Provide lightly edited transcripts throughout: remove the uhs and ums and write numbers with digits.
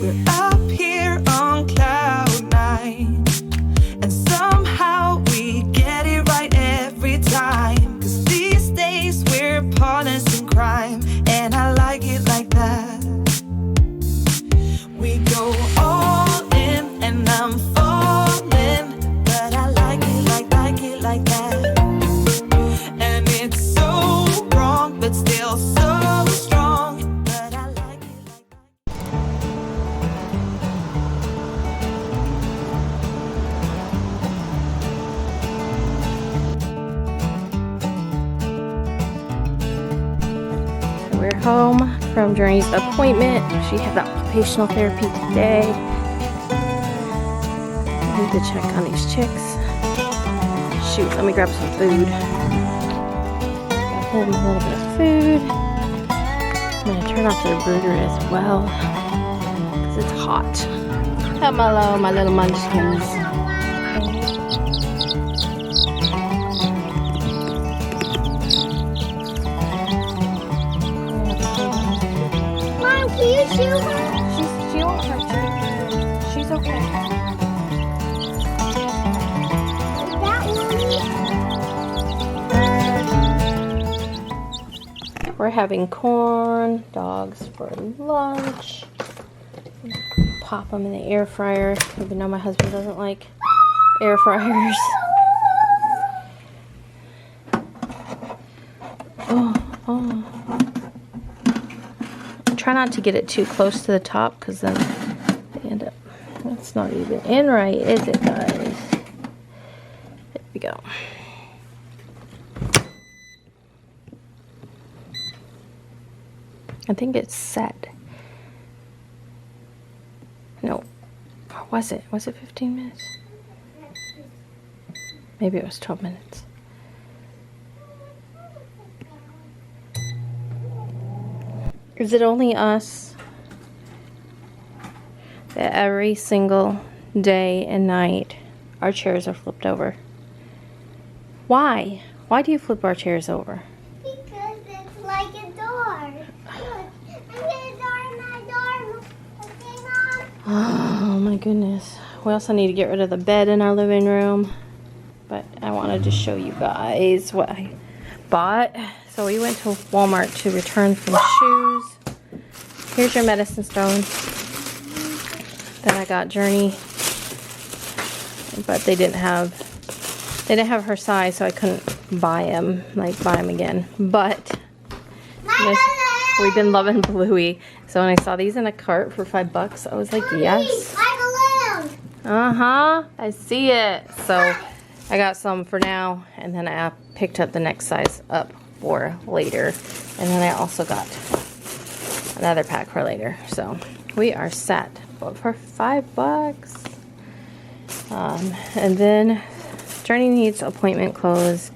We're up here on cloud nine, and somehow we get it right every time. 'Cause these days we're partners in crime, and I like it like that. We go all in, and I'm falling, but I like it like that. And it's so wrong, but still so strong, but I like it like that. We're home from Journey's appointment. She had occupational therapy today. I need to check on these chicks. Shoot, let me grab some food. Got him a little bit of food. I'm gonna turn off the embroidery as well, because it's hot. Hello, my little munchkins. Mom, can you shoot her? She won't hurt you. She's okay. That one? We're having corn dogs for lunch. Pop them in the air fryer, even though my husband doesn't like air fryers. Oh. Try not to get it too close to the top, because then they end up, that's not even in right, is it, guys? There we go. I think it's set. No. Or was it? Was it 15 minutes? Maybe it was 12 minutes. Is it only us that every single day and night our chairs are flipped over? Why? Why do you flip our chairs over? Because it's like a door. Look, I see a door in my door. Okay, Mom? Oh my goodness. We also need to get rid of the bed in our living room. But I wanted to show you guys what I bought. So we went to Walmart to return some shoes. Here's your medicine stone. Then I got Journey. But they didn't have her size, so I couldn't buy them again. But we've been loving Bluey. So when I saw these in a cart for $5, I was like, yes. My balloon. Uh-huh, I see it. So I got some for now, and then I picked up the next size up for later. And then I also got another pack for later. So we are set, but for $5. And then Journey needs appointment clothes.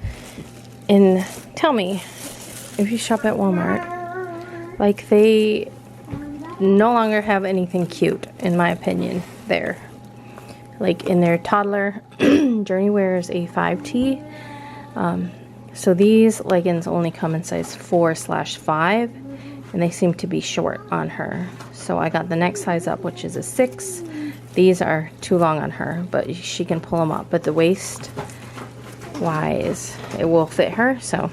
And tell me, if you shop at Walmart, like, they no longer have anything cute, in my opinion, there. Like in their toddler, Journey wears a 5T. So these leggings only come in size 4/5, and they seem to be short on her. So I got the next size up, which is a 6. These are too long on her, but she can pull them up. But the waist wise, it will fit her. So,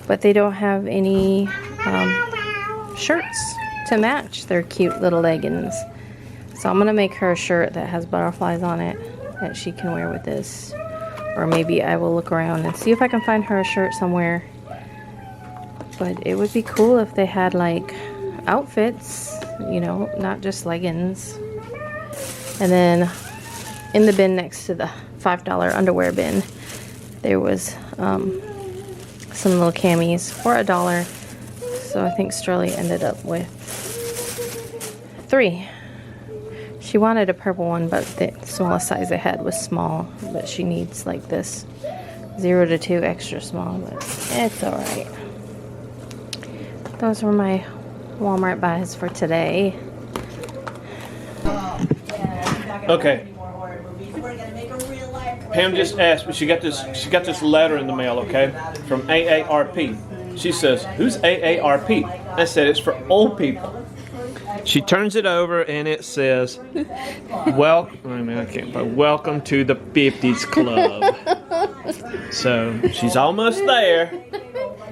but they don't have any shirts to match their cute little leggings. So I'm gonna make her a shirt that has butterflies on it that she can wear with this. Or maybe I will look around and see if I can find her a shirt somewhere. But it would be cool if they had like outfits, you know, not just leggings. And then in the bin next to the $5 underwear bin, there was some little camis for $1. So I think Sterling ended up with 3. She wanted a purple one, but the smallest size they had was small. But she needs like this 0 to 2 extra small, but it's alright. Those were my Walmart buys for today. Okay. Pam just asked, but she got this letter in the mail, okay, from AARP. She says, "Who's AARP?" I said, "It's for old people." She turns it over and it says, welcome to the 50s club. So she's almost there.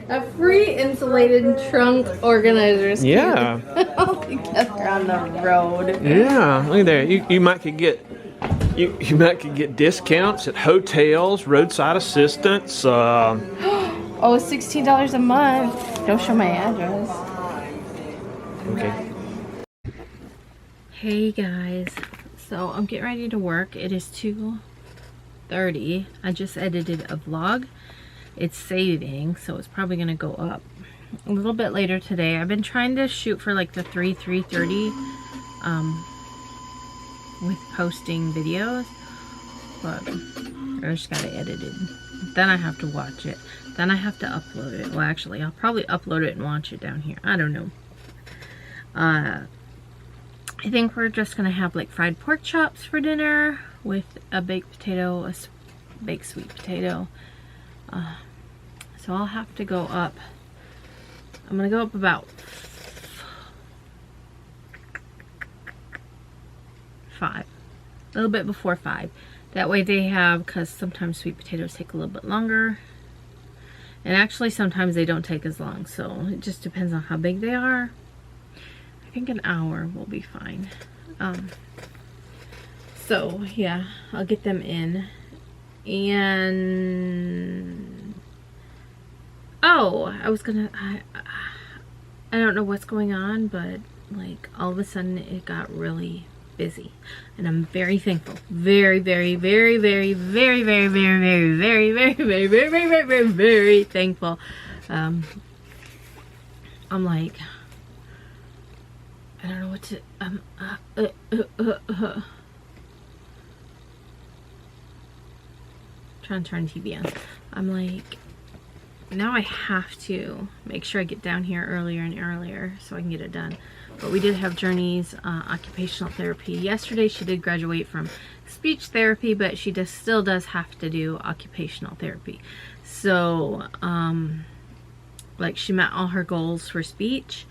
A free insulated trunk organizers. Yeah. All together on the road. Yeah, look at there. You might could get discounts at hotels, roadside assistance. Oh, $16 a month. Don't show my address. Okay. Hey guys, so I'm getting ready to work. It is 2:30. I just edited a vlog. It's saving, so it's probably gonna go up a little bit later today. I've been trying to shoot for like the 3:30 with posting videos, but I just gotta edit it. Then I have to watch it. Then I have to upload it. Well, actually, I'll probably upload it and watch it down here. I don't know. I think we're just gonna have like fried pork chops for dinner with a baked potato, a baked sweet potato. So I'll have to go up. I'm gonna go up about 5, a little bit before 5. That way they have, because sometimes sweet potatoes take a little bit longer, and actually sometimes they don't take as long. So it just depends on how big they are. I think an hour will be fine. So yeah, I'll get them in. And oh, I don't know what's going on, but like all of a sudden it got really busy, and I'm very thankful. Very thankful. I'm like, I don't know what to, trying to turn TV on. I'm like, now I have to make sure I get down here earlier and earlier so I can get it done. But we did have Journey's occupational therapy yesterday. She did graduate from speech therapy, but she still does have to do occupational therapy. So, like, she met all her goals for speech.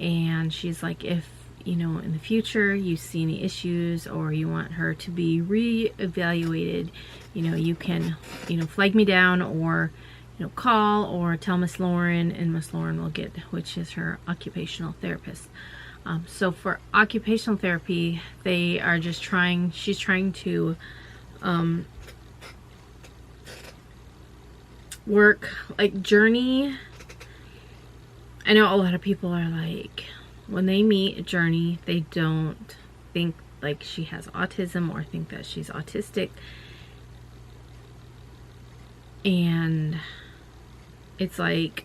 And she's like, if, you know, in the future you see any issues or you want her to be re-evaluated, you know, you can, you know, flag me down or, you know, call or tell Miss Lauren, and Miss Lauren will get, which is her occupational therapist. So for occupational therapy, they are just trying, she's trying to work, like Journey. I know a lot of people are like, when they meet Journey, they don't think like she has autism or think that she's autistic. And it's like,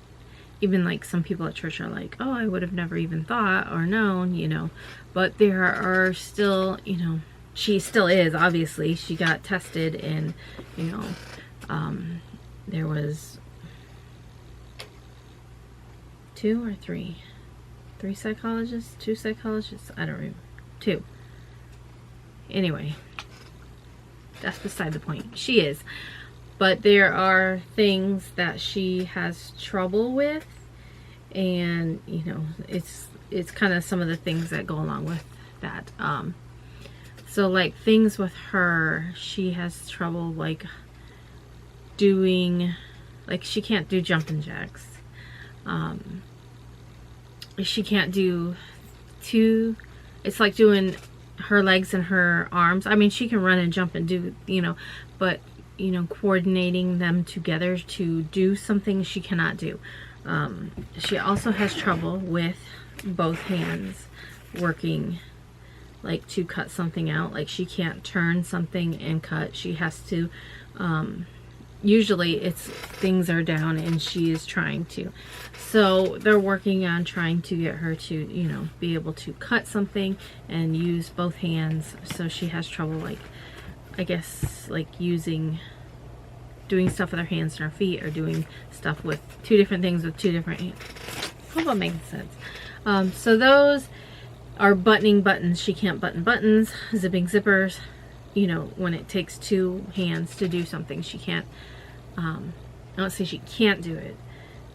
even like some people at church are like, oh, I would have never even thought or known, you know. But there are still, you know, she still is, obviously. She got tested and, you know, there was 2 or 3 psychologists, 2 psychologists, I don't remember, 2. Anyway, that's beside the point. She is. But there are things that she has trouble with, and you know, it's kind of some of the things that go along with that. So like things with her, she has trouble like doing, like she can't do jumping jacks. She can't do 2, it's like doing her legs and her arms. I mean, she can run and jump and do, you know, but you know, coordinating them together to do something she cannot do. She also has trouble with both hands working, like to cut something out. Like she can't turn something and cut. She has to, usually it's things are down and she is trying to. So they're working on trying to get her to, you know, be able to cut something and use both hands. So she has trouble, like, I guess, like doing stuff with her hands and her feet, or doing stuff with 2 different things with 2 different hands. Hope that makes sense. So those are buttoning buttons. She can't button buttons, zipping zippers. You know, when it takes 2 hands to do something, she can't, I don't say she can't do it.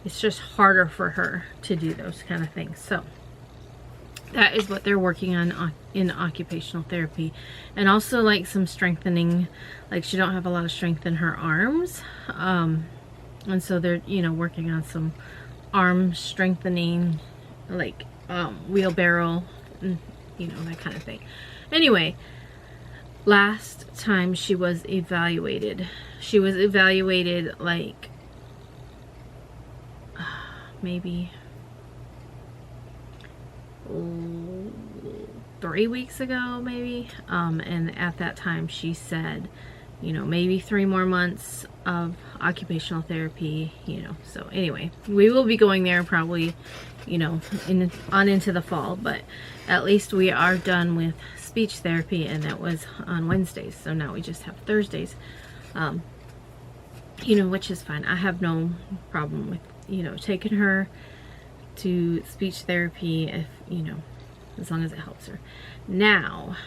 It's just harder for her to do those kind of things. So that is what they're working on in occupational therapy. And also like some strengthening, like she don't have a lot of strength in her arms. And so they're, you know, working on some arm strengthening, like wheelbarrow, and, you know, that kind of thing. Anyway, last time she was evaluated like maybe 3 weeks ago, maybe. And at that time she said, you know, maybe 3 more months of occupational therapy, you know. So anyway, we will be going there probably, you know, on into the fall, but at least we are done with speech therapy, and that was on Wednesdays. So now we just have Thursdays, you know, which is fine. I have no problem with, you know, taking her to speech therapy if, you know, as long as it helps her. Now,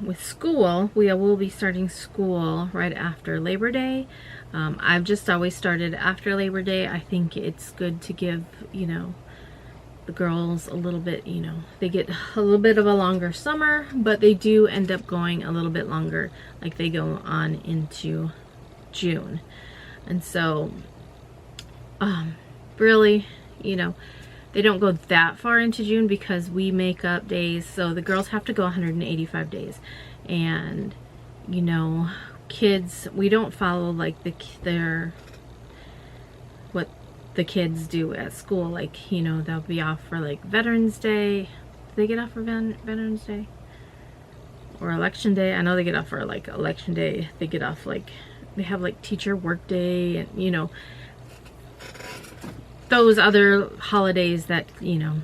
with school, we will be starting school right after Labor Day. I've just always started after Labor Day. I think it's good to give, you know, the girls a little bit, you know, they get a little bit of a longer summer, but they do end up going a little bit longer, like they go on into June. And so, really, you know, they don't go that far into June because we make up days. So the girls have to go 185 days. And, you know, kids, we don't follow like what the kids do at school. Like, you know, they'll be off for like Veterans Day. Do they get off for Veterans Day? Or Election Day? I know they get off for like Election Day. They get off like, they have like Teacher Work Day, and, you know, those other holidays that, you know,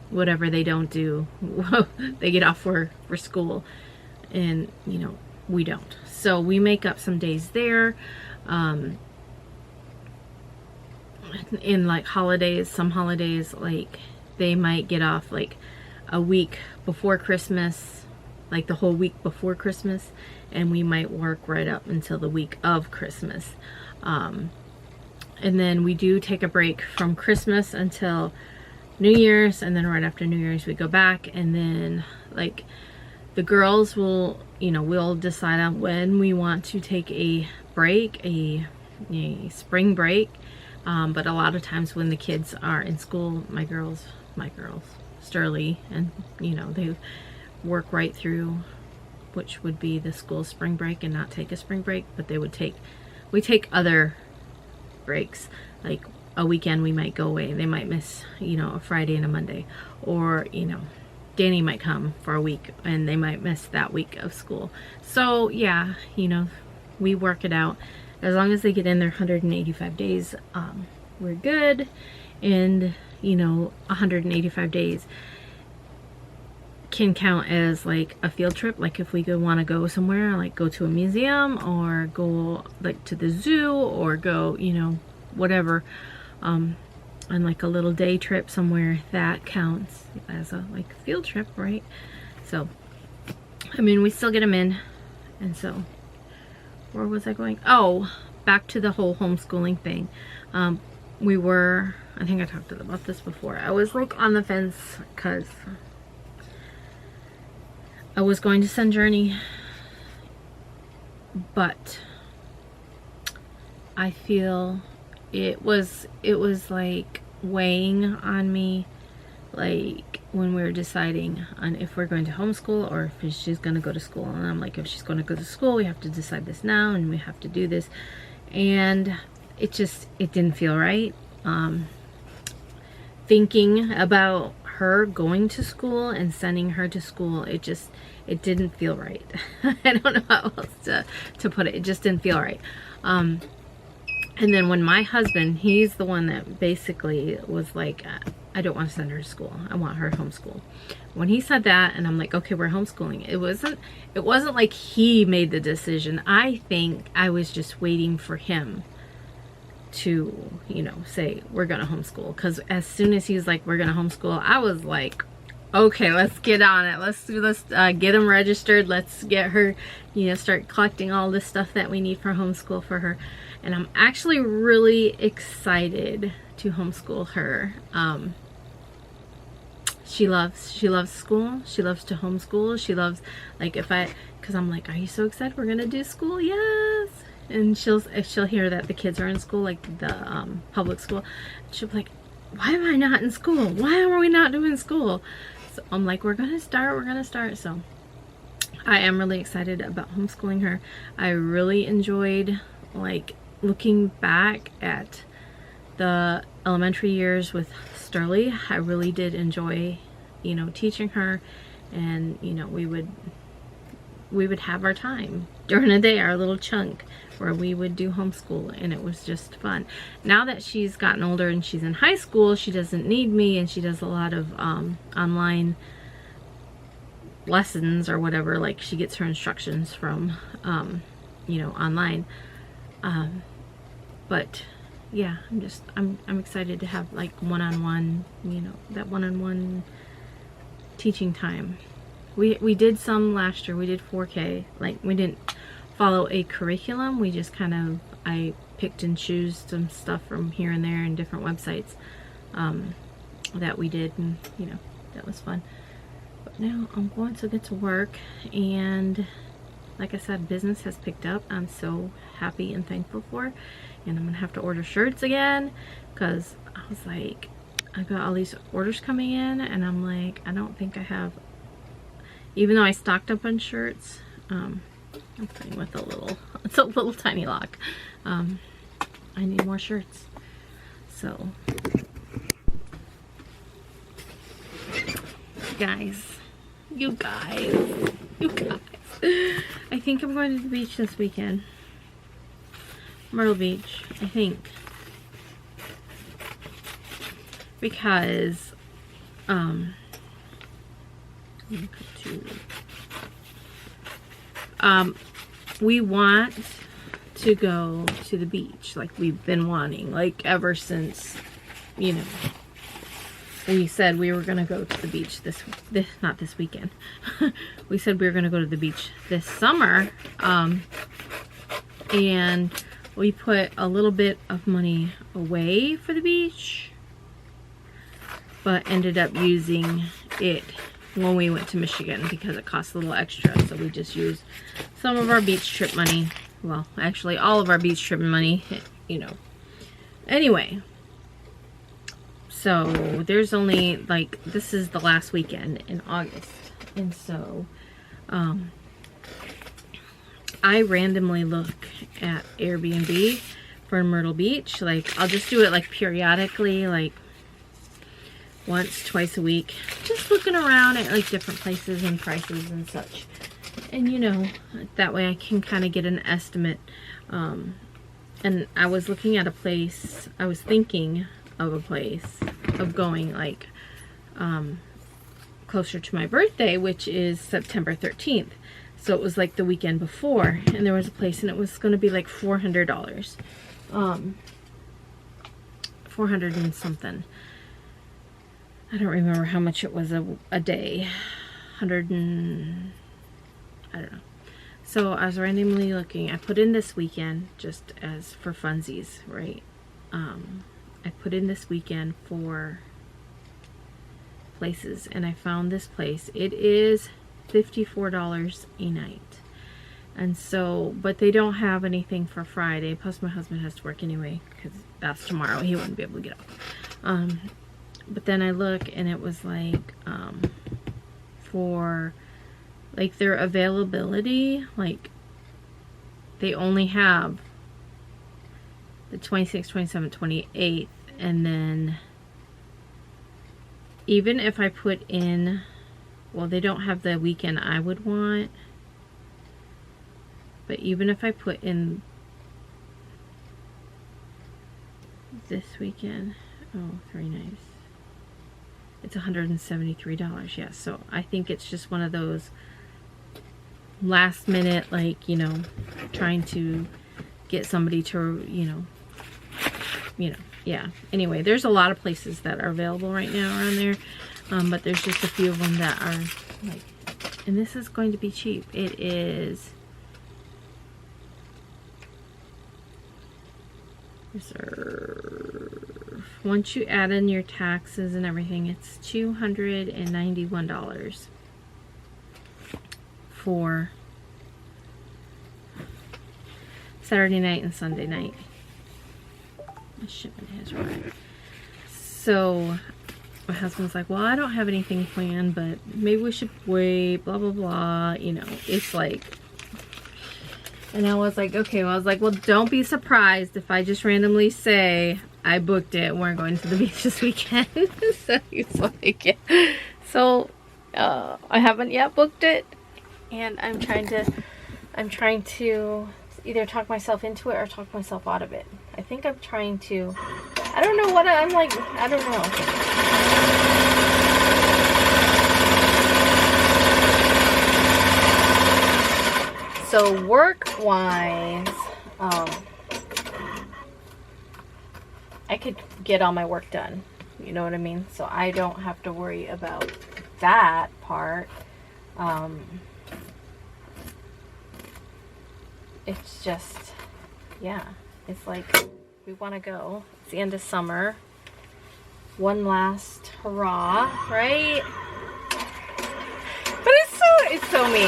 whatever they don't do, they get off for school, and, you know, we don't. So we make up some days there. In like holidays, some holidays, like they might get off like a week before Christmas, like the whole week before Christmas, and we might work right up until the week of Christmas. And then we do take a break from Christmas until New Year's, and then right after New Year's we go back. And then like the girls will, you know, we'll decide on when we want to take a break, a spring break. But a lot of times when the kids are in school, my girls, Sterling, and, you know, they work right through, which would be the school spring break, and not take a spring break, but we take other breaks. Like a weekend we might go away, they might miss, you know, a Friday and a Monday, or, you know, Danny might come for a week and they might miss that week of school. So yeah, you know, we work it out. As long as they get in their 185 days, we're good. And, you know, 185 days can count as like a field trip. Like if we want to go somewhere, like go to a museum, or go like to the zoo, or go, you know, whatever, on like a little day trip somewhere, that counts as a like field trip, right? So I mean, we still get them in. And so where was I going? Oh, back to the whole homeschooling thing. I think I talked about this before. I was like on the fence because I was going to send Journey, but I feel it was like weighing on me, like when we were deciding on if we're going to homeschool or if she's going to go to school. And I'm like, if she's going to go to school, we have to decide this now, and we have to do this. And it didn't feel right. Thinking about her going to school and sending her to school, it didn't feel right. I don't know how else to put it. It just didn't feel right. And then when my husband, he's the one that basically was like, I don't want to send her to school. I want her homeschool. When he said that, and I'm like, okay, we're homeschooling. It wasn't like he made the decision. I think I was just waiting for him to, you know, say we're gonna homeschool. Because as soon as he's like, we're gonna homeschool, I was like, okay, let's get on it. Let's get them registered. Let's get her, you know, start collecting all this stuff that we need for homeschool for her. And I'm actually really excited to homeschool her. she loves school. She loves to homeschool. She loves, like, because I'm like, are you so excited we're gonna do school? Yes. And if she'll hear that the kids are in school, like the public school, she'll be like, why am I not in school? Why are we not doing school? So I'm like, we're gonna start. So I am really excited about homeschooling her. I really enjoyed, like, looking back at the elementary years with Sterling. I really did enjoy, you know, teaching her, and, you know, we would have our time during the day, our little chunk where we would do homeschool, and it was just fun. Now that she's gotten older and she's in high school, she doesn't need me, and she does a lot of online lessons or whatever. Like, she gets her instructions from you know, online. But yeah, I'm excited to have, like, one-on-one, you know, that one-on-one teaching time. We did some last year. We did 4K. Like, we didn't follow a curriculum. We just kind of, I picked and chose some stuff from here and there and different websites that we did, and, you know, that was fun. But now I'm going to get to work, and like I said, business has picked up. I'm so happy and thankful for, and I'm gonna have to order shirts again, because I was like, I got all these orders coming in, and I'm like, I don't think I have, even though I stocked up on shirts. I'm playing with it's a little tiny lock. I need more shirts. So, you guys, I think I'm going to the beach this weekend. Myrtle Beach, I think. Because, we want to go to the beach, like we've been wanting, like ever since, you know, we said we were gonna go to the beach not this weekend. We said we were gonna go to the beach this summer, and we put a little bit of money away for the beach, but ended up using it when we went to Michigan because it cost a little extra. So we just used some of our beach trip money. Well, actually all of our beach trip money, you know. Anyway, so there's only, like, this is the last weekend in August. And so I randomly look at Airbnb for Myrtle Beach. Like, I'll just do it, like, periodically, like once, twice a week, just looking around at, like, different places and prices and such. And, you know, that way I can kind of get an estimate. And I was looking at a place, I was thinking of a place of going, like, closer to my birthday, which is September 13th. So it was like the weekend before, and there was a place, and it was going to be like $400. 400 and something. I don't remember how much it was a day. 100 and... I don't know. So I was randomly looking. I put in this weekend just as for funsies, right? I put in this weekend for places, and I found this place. It is $54 a night. And so, but they don't have anything for Friday. Plus my husband has to work anyway, because that's tomorrow. He wouldn't be able to get up. But then I look, and it was like, for, like, their availability, like, they only have the 26th, 27th, 28th, and then even if I put in, well, they don't have the weekend I would want, but even if I put in this weekend, oh, very nice. It's $173, yes. So I think it's just one of those last minute, like, you know, trying to get somebody to, you know, yeah. Anyway, there's a lot of places that are available right now around there, but there's just a few of them that are, like, and this is going to be cheap. It is, reserve, once you add in your taxes and everything, it's $291 for Saturday night and Sunday night. My shipment has arrived. So my husband's like, well, I don't have anything planned, but maybe we should wait, blah, blah, blah. You know, it's like, and I was like, okay, well, I was like, well, don't be surprised if I just randomly say I booked it. We're going to the beach this weekend. So he's like, yeah. So I haven't yet booked it, and I'm trying to either talk myself into it or talk myself out of it. I think I'm trying to, I don't know what I'm like, I don't know. So work-wise, I could get all my work done. You know what I mean? So I don't have to worry about that part. It's just, yeah, it's like we want to go. It's the end of summer. One last hurrah, right? But it's so me.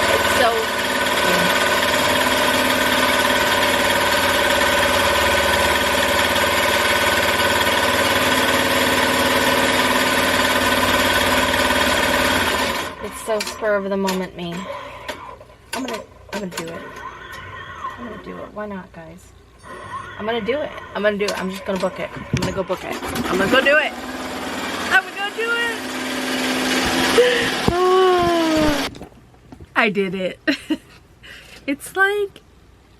It's so me. It's so spur of the moment me. I'm gonna do it. I'm gonna do it. Why not, guys? I'm gonna do it. I'm gonna do it. I'm just gonna book it. I'm gonna go book it. I'm gonna go do it. I'm gonna go do it. Oh, I did it. It's like,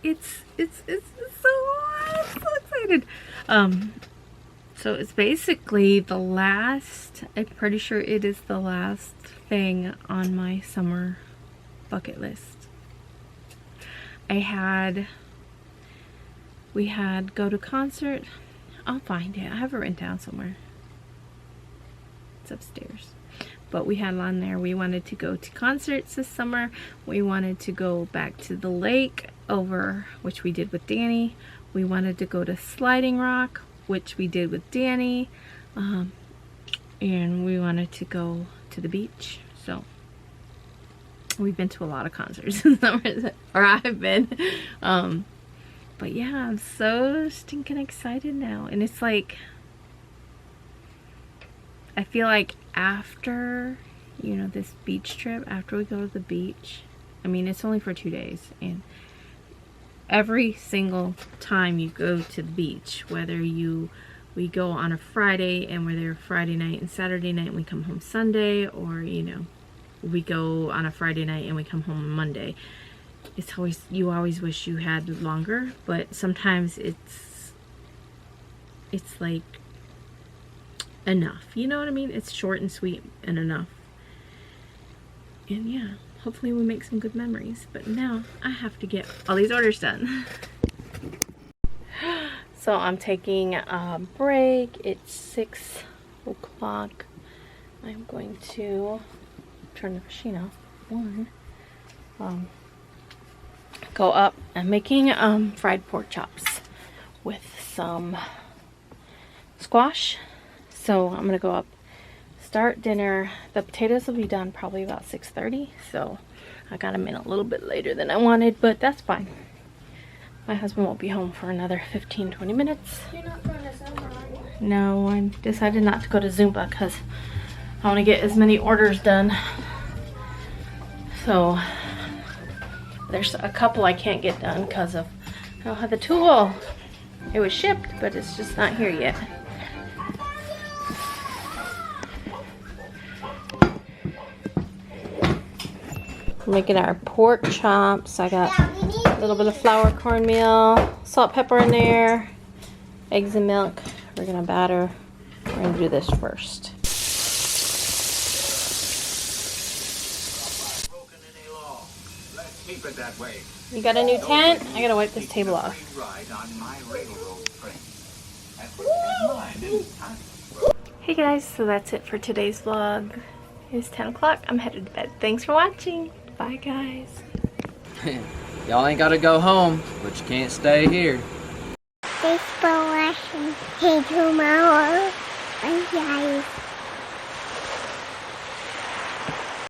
it's so, I'm so excited. So it's basically the last, I'm pretty sure it is the last thing on my summer bucket list. We had go to concert. I'll find it. I have it written down somewhere. It's upstairs. But we had on there, we wanted to go to concerts this summer. We wanted to go back to the lake which we did with Danny. We wanted to go to Sliding Rock, which we did with Danny. And we wanted to go to the beach. So we've been to a lot of concerts this summer, or I've been. But yeah, I'm so stinking excited now. And it's like, I feel like after, you know, this beach trip, after we go to the beach, I mean, it's only for 2 days. And every single time you go to the beach, whether we go on a Friday and we're there Friday night and Saturday night and we come home Sunday, or, you know, we go on a Friday night and we come home on Monday. It's always, you always wish you had longer, but sometimes it's like enough. You know what I mean? It's short and sweet and enough. And yeah, hopefully we make some good memories. But now I have to get all these orders done. So I'm taking a break. It's 6 o'clock. I'm going to turn the machine off. Go up. I'm making fried pork chops with some squash. So I'm gonna go up, start dinner. The potatoes will be done probably about 6:30. So I got them in a little bit later than I wanted, but that's fine. My husband won't be home for another 15-20 minutes. You're not going to Zumba, are you? No, I decided not to go to Zumba because I want to get as many orders done. So there's a couple I can't get done because of I don't have the tool. It was shipped, but it's just not here yet. Making our pork chops. I got a little bit of flour, cornmeal, salt, pepper in there, eggs and milk. We're gonna batter. We're gonna do this first. Keep it that way. You got a new tent? I gotta wipe this table off. Hey guys, so that's it for today's vlog. It's 10 o'clock. I'm headed to bed. Thanks for watching. Bye guys. Y'all ain't gotta go home, but you can't stay here. Thanks for watching. brushing. Hey, tomorrow. Bye, guys.